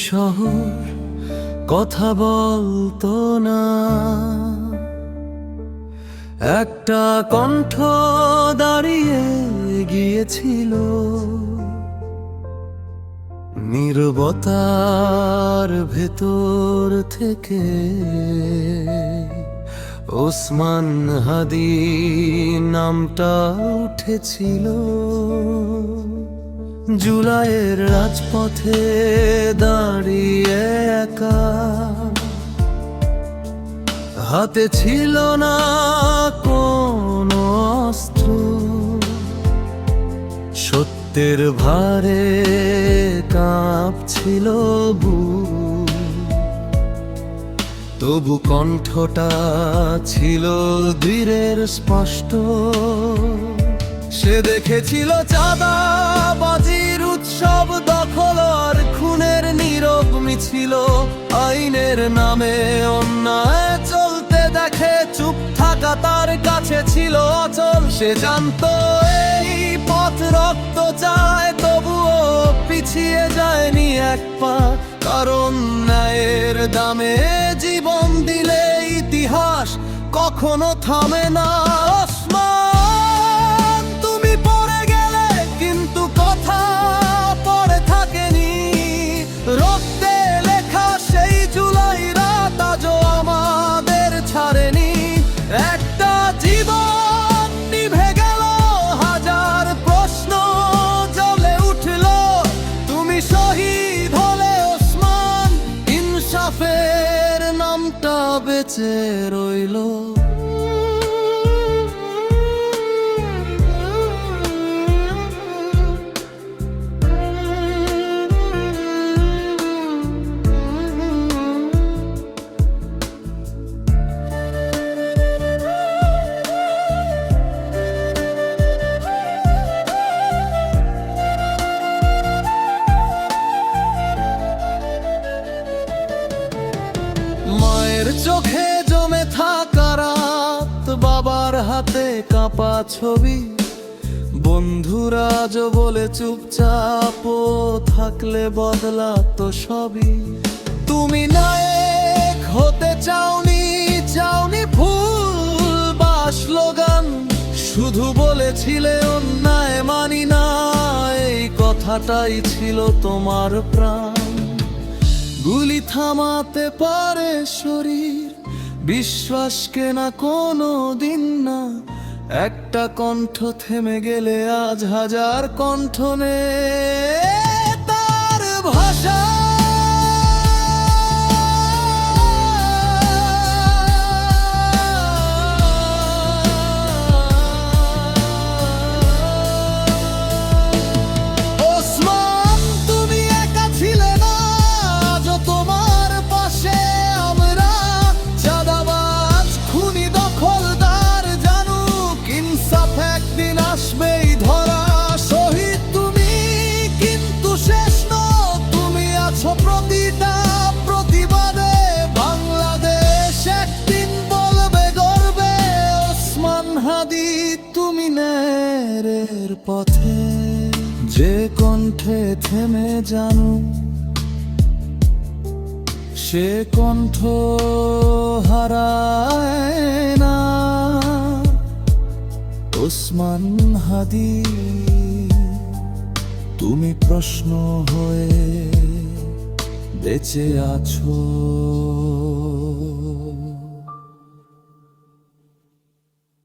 শহর কথা বলতো না, একটা কণ্ঠ দাঁড়িয়ে গিয়েছিল নীরবতার ভেতর থেকে। ওসমান হাদি নামটা উঠেছিল জুলাইয়ের রাজপথে দাঁড়িয়ে একা। হাতে ছিল না কোনো অস্ত্র, সত্যের ভারে কাঁপছিল বুক। তবু কণ্ঠটা ছিল দৃঢ়ের স্পষ্ট। সে দেখেছিল চাঁদাবাজির উৎসব, দখল আর খুনের নীরব মিছিল। আইনের নামে অন্যায় চলতে দেখে চুপ থাকা তার কাছে ছিল অচল। সে জানতো এই পথ রক্ত চায়, তবুও পিছিয়ে যায়নি এক পা। কারণ ন্যায়ের দামে জীবন দিলে ইতিহাস কখনো থামে না। ওসমান, তুমি পড়ে গেলে কিন্তু কথা পড়ে থাকেনি। রক্তে লেখা সেই জুলাই রাত আজও আমাদের ছাড়েনি। একটা জীবন নিভে গেল, হাজার প্রশ্ন জ্বলে উঠল। তুমি শহীদ হলে ওসমান, ইনসাফের নামটা বেঁচে রইল। মায়ের চোখে জমে থাকা রাত, বাবার হাতে কাঁপা ছবি। বন্ধুরা আজ বলে চুপচাপ থাকলে বদলাতো সবই। তুমি নায়ক হতে চাওনি, চাওনি ফুল বা স্লোগান। শুধু বলেছিলে অন্যায় মানি না, এই কথাটাই ছিল তোমার প্রাণ। গুলি থামাতে পারে শরীর, বিশ্বাসকে না কোনো দিন না। একটা কণ্ঠ থেমে গেলে আজ হাজার কণ্ঠ নে তার ভাষা। প্রতিটা প্রতিবাদে বাংলাদেশ একদিন বলবে গর্বে, ওসমান হাদি তুমি ন্যায়ের পথে। যে কণ্ঠে থেমে জানো, সে কণ্ঠ হারায় না। ওসমান হাদি তুমি প্রশ্ন হয়ে বেঁচে আছো।